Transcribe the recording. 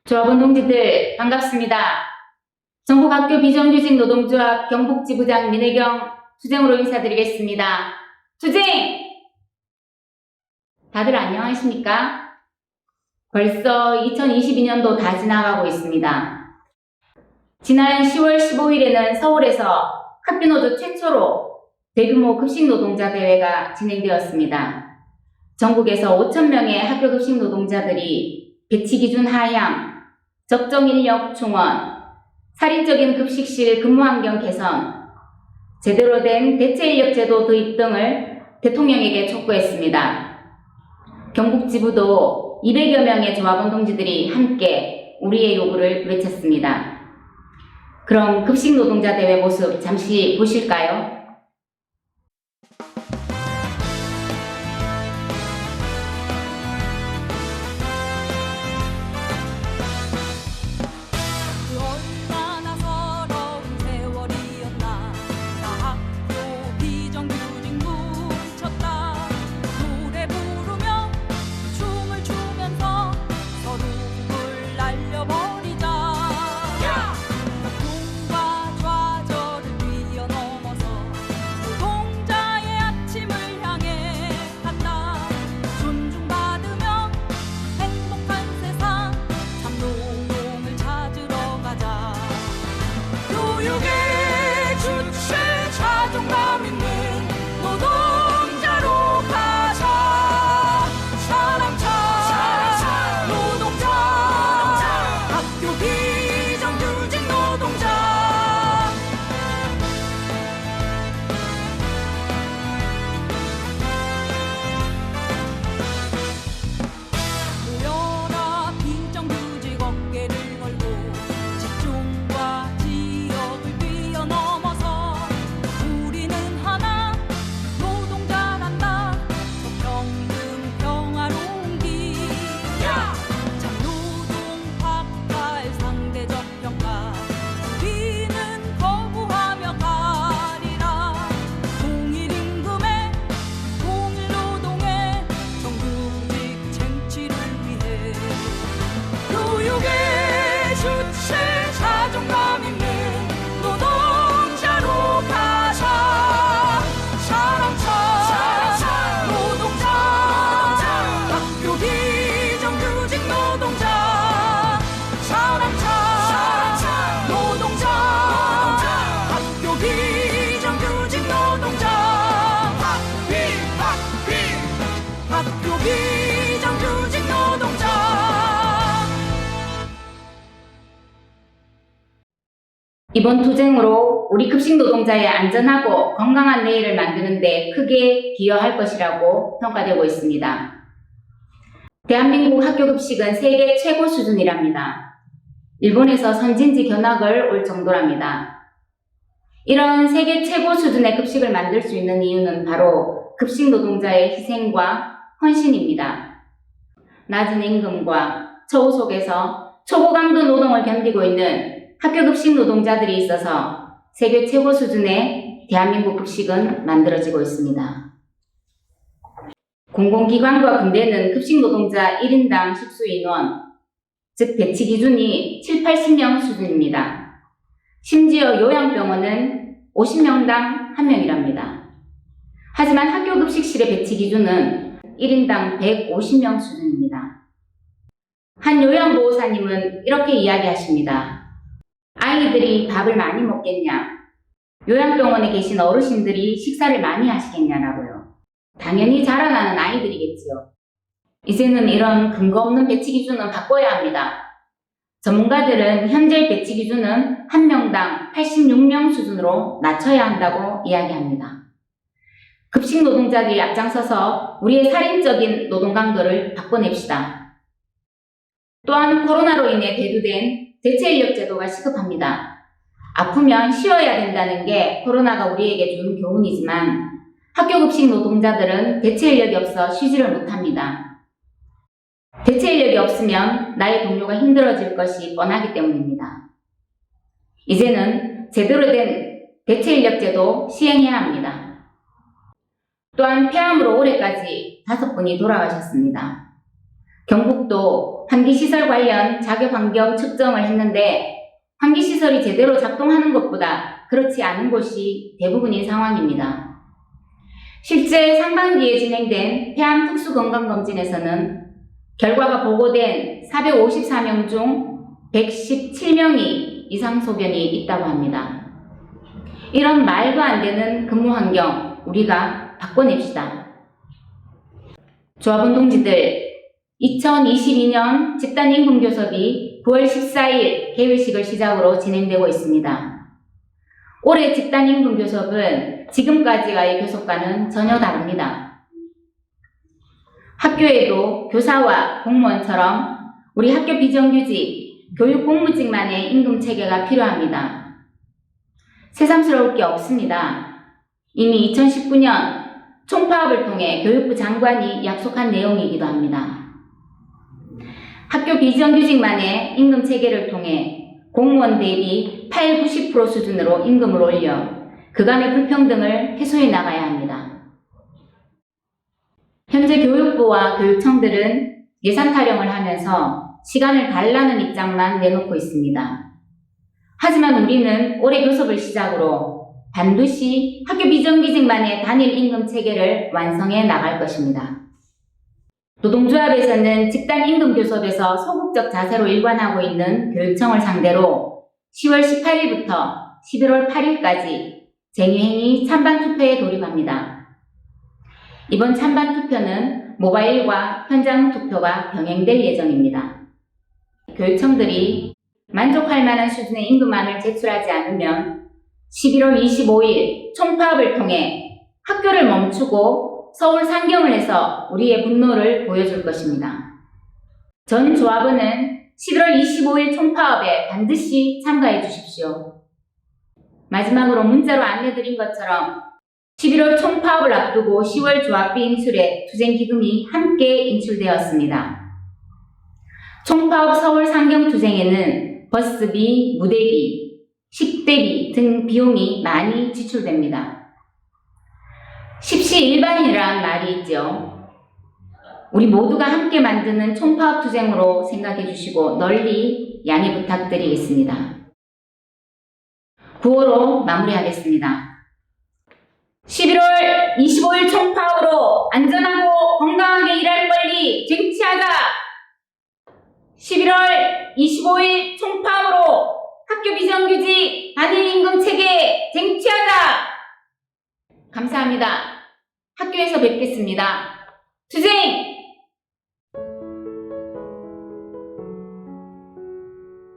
조합원 동지들 반갑습니다. 전국학교 비정규직 노동조합 경북지부장 민혜경 투쟁으로 인사드리겠습니다. 투쟁! 다들 안녕하십니까? 벌써 2022년도 다 지나가고 있습니다. 지난 10월 15일에는 서울에서 학비노조 최초로 대규모 급식노동자 대회가 진행되었습니다. 전국에서 5,000명의 학교 급식 노동자들이 배치 기준 하향, 적정 인력 충원, 살인적인 급식실 근무 환경 개선, 제대로 된 대체 인력 제도 도입 등을 대통령에게 촉구했습니다. 경북지부도 200여 명의 조합원 동지들이 함께 우리의 요구를 외쳤습니다. 그럼 급식 노동자 대회 모습 잠시 보실까요? 이번 투쟁으로 우리 급식 노동자의 안전하고 건강한 내일을 만드는 데 크게 기여할 것이라고 평가되고 있습니다. 대한민국 학교 급식은 세계 최고 수준이랍니다. 일본에서 선진지 견학을 올 정도랍니다. 이런 세계 최고 수준의 급식을 만들 수 있는 이유는 바로 급식 노동자의 희생과 헌신입니다. 낮은 임금과 처우 속에서 초고강도 노동을 견디고 있는 학교 급식 노동자들이 있어서 세계 최고 수준의 대한민국 급식은 만들어지고 있습니다. 공공기관과 군대는 급식 노동자 1인당 식수 인원, 즉 배치 기준이 7, 80명 수준입니다. 심지어 요양병원은 50명당 1명이랍니다. 하지만 학교 급식실의 배치 기준은 1인당 150명 수준입니다. 한 요양보호사님은 이렇게 이야기하십니다. 아이들이 밥을 많이 먹겠냐? 요양병원에 계신 어르신들이 식사를 많이 하시겠냐라고요. 당연히 자라나는 아이들이겠지요. 이제는 이런 근거 없는 배치 기준은 바꿔야 합니다. 전문가들은 현재 배치 기준은 1명당 86명 수준으로 낮춰야 한다고 이야기합니다. 급식 노동자들이 앞장서서 우리의 살인적인 노동 강도를 바꿔냅시다. 또한 코로나로 인해 대두된 대체 인력 제도가 시급합니다. 아프면 쉬어야 된다는 게 코로나가 우리에게 준 교훈이지만 학교 급식 노동자들은 대체 인력이 없어 쉬지를 못합니다. 대체 인력이 없으면 나의 동료가 힘들어질 것이 뻔하기 때문입니다. 이제는 제대로 된 대체 인력 제도 시행해야 합니다. 또한 폐암으로 올해까지 5분이 돌아가셨습니다. 경북도 환기시설 관련 자격환경 측정을 했는데 환기시설이 제대로 작동하는 것보다 그렇지 않은 곳이 대부분인 상황입니다. 실제 상반기에 진행된 폐암 특수건강검진에서는 결과가 보고된 454명 중 117명이 이상소변이 있다고 합니다. 이런 말도 안 되는 근무 환경 우리가 바꿔냅시다. 조합원 동지들, 2022년 집단임금교섭이 9월 14일 개회식을 시작으로 진행되고 있습니다. 올해 집단임금교섭은 지금까지의 교섭과는 전혀 다릅니다. 학교에도 교사와 공무원처럼 우리 학교 비정규직, 교육 공무직만의 임금체계가 필요합니다. 새삼스러울 게 없습니다. 이미 2019년 총파업을 통해 교육부 장관이 약속한 내용이기도 합니다. 학교 비정규직만의 임금체계를 통해 공무원 대비 80-90% 수준으로 임금을 올려 그간의 불평등을 해소해 나가야 합니다. 현재 교육부와 교육청들은 예산 타령을 하면서 시간을 달라는 입장만 내놓고 있습니다. 하지만 우리는 올해 교섭을 시작으로 반드시 학교 비정규직만의 단일 임금 체계를 완성해 나갈 것입니다. 노동조합에서는 집단 임금 교섭에서 소극적 자세로 일관하고 있는 교육청을 상대로 10월 18일부터 11월 8일까지 쟁의행위 찬반 투표에 돌입합니다. 이번 찬반 투표는 모바일과 현장 투표가 병행될 예정입니다. 교육청들이 만족할 만한 수준의 임금안을 제출하지 않으면 11월 25일 총파업을 통해 학교를 멈추고 서울 상경을 해서 우리의 분노를 보여줄 것입니다. 전 조합원은 11월 25일 총파업에 반드시 참가해 주십시오. 마지막으로 문자로 안내드린 것처럼 11월 총파업을 앞두고 10월 조합비 인출에 투쟁기금이 함께 인출되었습니다. 총파업 서울 상경 투쟁에는 버스비, 무대비, 식대비 등 비용이 많이 지출됩니다. 십시일반이란 말이 있죠. 우리 모두가 함께 만드는 총파업 투쟁으로 생각해 주시고 널리 양해 부탁드리겠습니다. 구호로 마무리하겠습니다. 11월 25일 총파업으로 안전하고 건강하게 일할 권리 쟁취하자! 11월 25일 총파업으로 학교 비정규직 단일 임금 체계 쟁취하자! 감사합니다. 학교에서 뵙겠습니다. 투쟁!